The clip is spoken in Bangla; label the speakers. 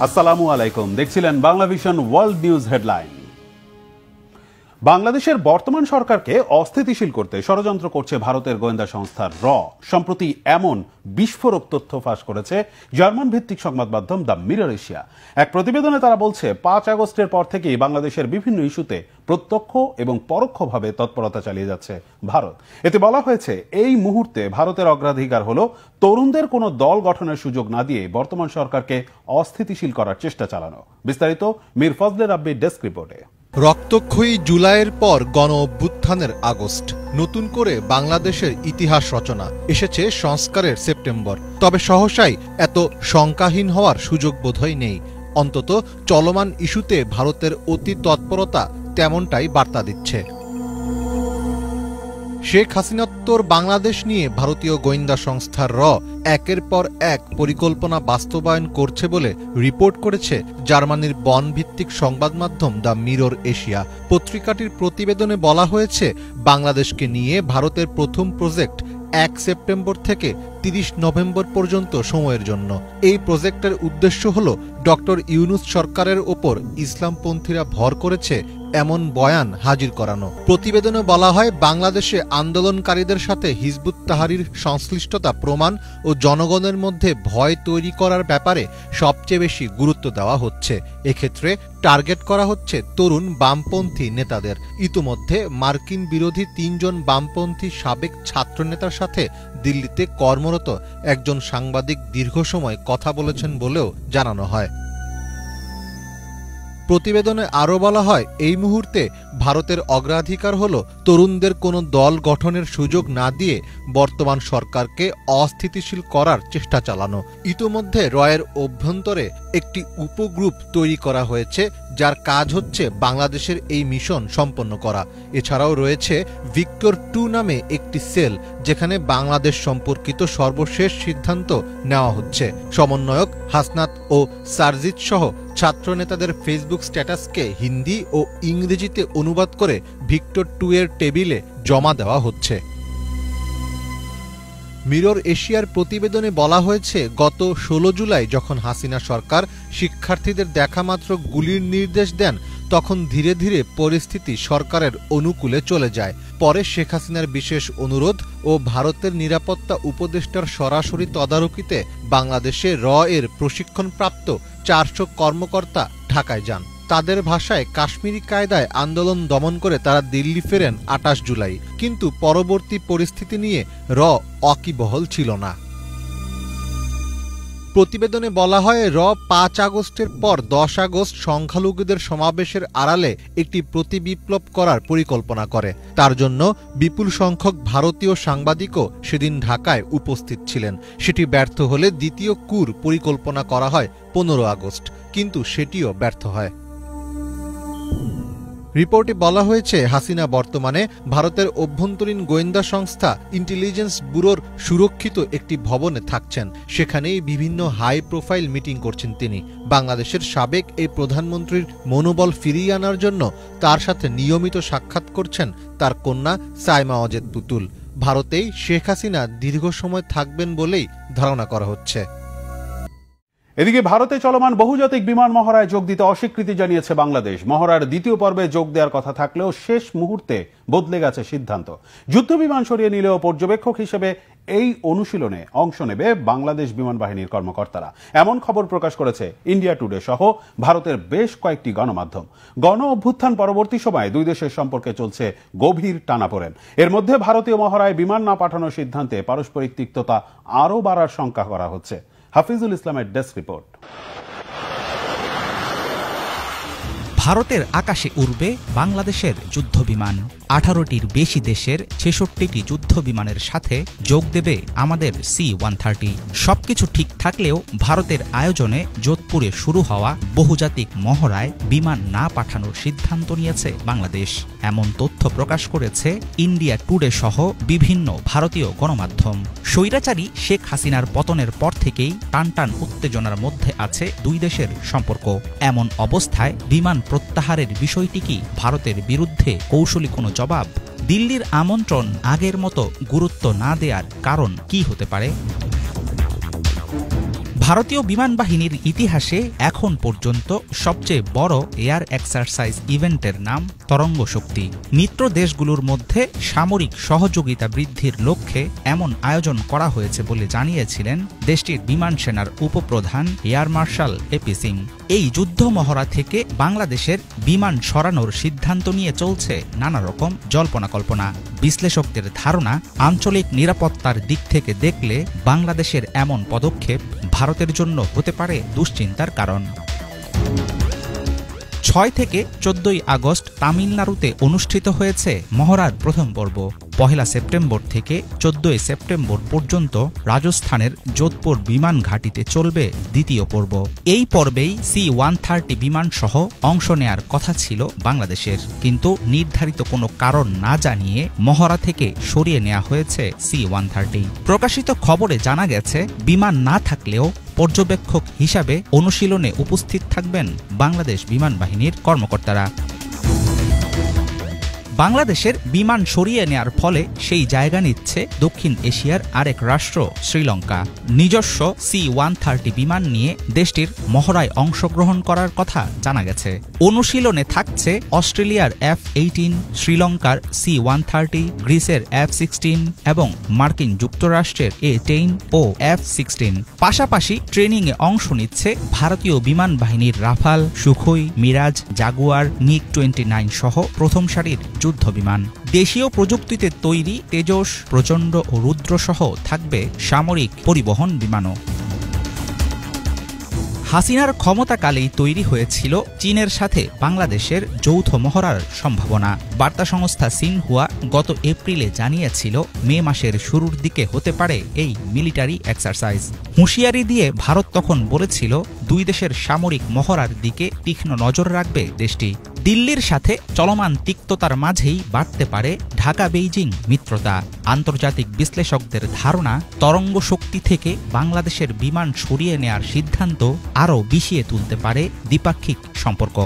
Speaker 1: আসসালামু আলাইকুম, দেখছিলেন Bangla vision world news headline. বাংলাদেশের বর্তমান সরকারকে অস্থিতিশীল করতে ষড়যন্ত্র করছে ভারতের গোয়েন্দা সংস্থা র। সম্প্রতি এমন বিস্ফোরক তথ্য ফাঁস করেছে জার্মান ভিত্তিক সংবাদ মাধ্যম দ্য মিরর এশিয়া। এক প্রতিবেদনে তারা বলছে 5 আগস্টের পর থেকেই বাংলাদেশের বিভিন্ন ইস্যুতে প্রত্যক্ষ এবং পরোক্ষভাবে তৎপরতা চালিয়ে যাচ্ছে ভারত। এতে বলা হয়েছে, এই মুহূর্তে ভারতের অগ্রাধিকার হলো তরুণদের কোনো দল গঠনের সুযোগ না দিয়ে বর্তমান সরকারকে অস্থিতিশীল করার চেষ্টা চালানো। বিস্তারিত মীর ফজলে রাব্বির ডেস্ক রিপোর্টে।
Speaker 2: রক্তক্ষয়ী জুলাইয়ের পর গণ অভ্যুত্থানের আগস্ট, নতুন করে বাংলাদেশের ইতিহাস রচনা, এসেছে সংস্কারের সেপ্টেম্বর। তবে সহসাই এত শঙ্কাহীন হওয়ার সুযোগ বোধহয় নেই। অন্তত চলমান ইস্যুতে ভারতের অতি তৎপরতা তেমনটাই বার্তা দিচ্ছে। শেখ হাসিনোত্তর বাংলাদেশ নিয়ে ভারতীয় গোয়েন্দা সংস্থার র একের পর এক পরিকল্পনা বাস্তবায়ন করছে বলে রিপোর্ট করেছে জার্মানির বন ভিত্তিক সংবাদ মাধ্যম দ্য মিরর এশিয়া। পত্রিকাটির প্রতিবেদনে বলা হয়েছে, বাংলাদেশকে নিয়ে ভারতের প্রথম প্রজেক্ট 1 সেপ্টেম্বর থেকে 30 নভেম্বর পর্যন্ত সময়ের জন্য। এই প্রজেক্টের উদ্দেশ্য হল ডক্টর ইউনূস সরকারের ওপর ইসলামপন্থীরা ভর করেছে এমন বয়ান হাজির করানো। প্রতিবেদনে বলা হয়, বাংলাদেশে আন্দোলনকারীদের সাথে হিজবুত তাহরির সংশ্লিষ্টতা প্রমাণ ও জনগণের মধ্যে ভয় তৈরি করার ব্যাপারে সবচেয়ে বেশি গুরুত্ব দেওয়া হচ্ছে। এক্ষেত্রে টার্গেট করা হচ্ছে তরুণ বামপন্থী নেতাদের। ইতোমধ্যে মার্কিন বিরোধী 3 জন বামপন্থী সাবেক ছাত্রনেতার সাথে দিল্লিতে কর্মরত একজন সাংবাদিক দীর্ঘ সময় কথা বলেছেন বলেও জানানো হয়। প্রতিবেদনে আরও বলা হয়, এই মুহূর্তে ভারতের অগ্রাধিকার হল তরুণদের কোনো দল গঠনের সুযোগ না দিয়ে বর্তমান সরকারকে অস্থিতিশীল করার চেষ্টা চালানো। ইতোমধ্যে রয়ের অভ্যন্তরে একটি উপগ্রুপ তৈরি করা হয়েছে, যার কাজ হচ্ছে বাংলাদেশের এই মিশন সম্পন্ন করা। এছাড়াও রয়েছে ভিক্টর 2 নামে একটি সেল, যেখানে বাংলাদেশ সম্পর্কিত সর্বশেষ সিদ্ধান্ত নেওয়া হচ্ছে। সমন্বয়ক হাসনাত ও সারজিৎ সহ ছাত্রনেতাদের ফেসবুক স্ট্যাটাসকে হিন্দি ও ইংরেজিতে অনুবাদ করে ভিক্টর 2 এর টেবিলে জমা দেওয়া হচ্ছে। মিরর এশিয়ার প্রতিবেদনে বলা হয়েছে, গত 16 জুলাই যখন হাসিনা সরকার শিক্ষার্থীদের দেখামাত্র গুলির নির্দেশ দেন, তখন ধীরে ধীরে পরিস্থিতি সরকারের অনুকূলে চলে যায়। পরে শেখ হাসিনার বিশেষ অনুরোধ ও ভারতের নিরাপত্তা উপদেষ্টার সরাসরি তদারকিতে বাংলাদেশে র এর প্রশিক্ষণপ্রাপ্ত 400 কর্মকর্তা ঢাকায় যান। তাদের ভাষায়, কাশ্মীরি কায়দায় আন্দোলন দমন করে তারা দিল্লি ফেরেন 28 জুলাই। কিন্তু পরবর্তী পরিস্থিতি নিয়ে র ওয়াকিবহল ছিল না। প্রতিবেদনে বলা হয়, র 5 আগস্টের পর 10 আগস্ট সংখ্যালঘুদের সমাবেশের আড়ালে একটি প্রতিবিপ্লব করার পরিকল্পনা করে। তার জন্য বিপুল সংখ্যক ভারতীয় সাংবাদিকও সেদিন ঢাকায় উপস্থিত ছিলেন। সেটি ব্যর্থ হলে দ্বিতীয় কুর পরিকল্পনা করা হয় 15 আগস্ট, কিন্তু সেটিও ব্যর্থ হয়। রিপোর্টে বলা হয়েছে, হাসিনা বর্তমানে ভারতের অভ্যন্তরীণ গোয়েন্দা সংস্থা ইন্টেলিজেন্স ব্যুরোর সুরক্ষিত একটি ভবনে থাকছেন। সেখানেই বিভিন্ন হাই প্রোফাইল মিটিং করছেন তিনি। বাংলাদেশের সাবেক এই প্রধানমন্ত্রীর মনোবল ফিরিয়ে আনার জন্য তার সাথে নিয়মিত সাক্ষাৎ করছেন তার কন্যা সাইমা অজেদ পুতুল। ভারতেই শেখ হাসিনা দীর্ঘ সময় থাকবেন বলেই ধারণা করা হচ্ছে।
Speaker 1: এদিকে ভারতে চলমান বহুজাতিক বিমান মহড়ায় যোগ দিতে অস্বীকৃতি জানিয়েছে বাংলাদেশ। মহড়ার দ্বিতীয় পর্বে যোগ দেওয়ার কথা থাকলেও শেষ মুহূর্তে বদলে গেছে সিদ্ধান্ত। যুদ্ধ বিমান সরিয়ে নিলেও পর্যবেক্ষক হিসেবে এই অনুশীলনে অংশ নেবে বাংলাদেশ বিমান বাহিনীর কর্মকর্তারা। এমন খবর প্রকাশ করেছে ইন্ডিয়া টুডে সহ ভারতের বেশ কয়েকটি গণমাধ্যম। গণ অভ্যুত্থান পরবর্তী সময়ে দুই দেশের সম্পর্কে চলছে গভীর টানাপোড়েন। এর মধ্যে ভারতীয় মহড়ায় বিমান না পাঠানোর সিদ্ধান্তে পারস্পরিক তিক্ততা আরও বাড়ার শঙ্কা করা হচ্ছে। হাফিজুল ইসলামের ডেস্ক রিপোর্ট।
Speaker 3: ভারতের আকাশে উড়বে বাংলাদেশের যুদ্ধবিমান। 18টির বেশি দেশের 66টি যুদ্ধবিমানের সাথে যোগ দেবে আমাদের C-130। সবকিছু ঠিক থাকলেও ভারতের আয়োজনে যোধপুরে শুরু হওয়া বহুজাতিক মহড়ায় বিমান না পাঠানোর সিদ্ধান্ত নিয়েছে বাংলাদেশ। এমন তথ্য প্রকাশ করেছে ইন্ডিয়া টুডে সহ বিভিন্ন ভারতীয় গণমাধ্যম। স্বৈরাচারী শেখ হাসিনার পতনের পর থেকেই টানটান উত্তেজনার মধ্যে আছে দুই দেশের সম্পর্ক। এমন অবস্থায় বিমান প্রত্যাহারের বিষয়টি কি ভারতের বিরুদ্ধে কৌশলী কোনো জবাব? দিল্লির আমন্ত্রণ আগের মতো গুরুত্ব না দেওয়ার কারণ কি হতে পারে? ভারতীয় বিমান বাহিনীর ইতিহাসে এখন পর্যন্ত সবচেয়ে বড় এয়ার এক্সারসাইজ ইভেন্টের নাম তরঙ্গ শক্তি। মিত্র দেশগুলোর মধ্যে সামরিক সহযোগিতা বৃদ্ধির লক্ষ্যে এমন আয়োজন করা হয়েছে বলে জানিয়েছিলেন দেশটির বিমান সেনার উপপ্রধান এয়ার মার্শাল এপি সিং। এই যুদ্ধ মহড়া থেকে বাংলাদেশের বিমান সরানোর সিদ্ধান্ত নিয়ে চলছে নানা রকম জল্পনা কল্পনা। বিশ্লেষকদের ধারণা, আঞ্চলিক নিরাপত্তার দিক থেকে দেখলে বাংলাদেশের এমন পদক্ষেপ ভারতের জন্য হতে পারে দুশ্চিন্তার কারণ। 6 থেকে 14 আগস্ট তামিলনাড়ুতে অনুষ্ঠিত হয়েছে মহড়ার প্রথম পর্ব। 1 সেপ্টেম্বর থেকে 14 সেপ্টেম্বর পর্যন্ত রাজস্থানের যোধপুর বিমান ঘাঁটিতে চলবে দ্বিতীয় পর্ব। এই পর্বেই C-130 বিমান সহ অংশ নেয়ার কথা ছিল বাংলাদেশের, কিন্তু নির্ধারিত কোনো কারণ না জানিয়ে মহড়া থেকে সরিয়ে নেওয়া হয়েছে C-130। প্রকাশিত খবরে জানা গেছে, বিমান না থাকলেও পর্যবেক্ষক হিসাবে অনুশীলনে উপস্থিত থাকবেন বাংলাদেশ বিমান বাহিনীর কর্মকর্তারা। বাংলাদেশের বিমান সরিয়ে নেয়ার ফলে সেই জায়গা নিচ্ছে দক্ষিণ এশিয়ার আরেক রাষ্ট্র শ্রীলঙ্কা। নিজস্ব C-130 বিমান নিয়ে দেশটির মহড়ায় অংশগ্রহণ করার কথা জানা গেছে। অনুশীলনে থাকছে অস্ট্রেলিয়ার F-18, শ্রীলঙ্কার C-130, গ্রিসের F-16 এবং মার্কিন যুক্তরাষ্ট্রের A-10 ও F-16। পাশাপাশি ট্রেনিংয়ে অংশ নিচ্ছে ভারতীয় বিমান বাহিনীর Rafale, Sukhoi, Miraj, Jaguar, MiG-29 সহ প্রথম সারির যুদ্ধ বিমান। দেশীয় প্রযুক্তিতে তৈরি তেজস, প্রচণ্ড ও রুদ্র সহ থাকবে সামরিক পরিবহন বিমানও। হাসিনার ক্ষমতাকালেই তৈরি হয়েছিল চীনের সাথে বাংলাদেশের যৌথ মহড়ার সম্ভাবনা। বার্তা সংস্থা সিনহুয়া গত এপ্রিলে জানিয়েছিল, মে মাসের শুরুর দিকে হতে পারে এই মিলিটারি এক্সারসাইজ। হুঁশিয়ারি দিয়ে ভারত তখন বলেছিল, দুই দেশের সামরিক মহড়ার দিকে তীক্ষ্ণ নজর রাখবে দেশটি। দিল্লির সাথে চলমান তিক্ততার মাঝেই বাড়তে পারে ঢাকা বেইজিং মিত্রতা। আন্তর্জাতিক বিশ্লেষকদের ধারণা, তরঙ্গ শক্তি থেকে বাংলাদেশের বিমান সরিয়ে নেয়ার সিদ্ধান্ত আরও বিষিয়ে তুলতে পারে দ্বিপাক্ষিক সম্পর্ক।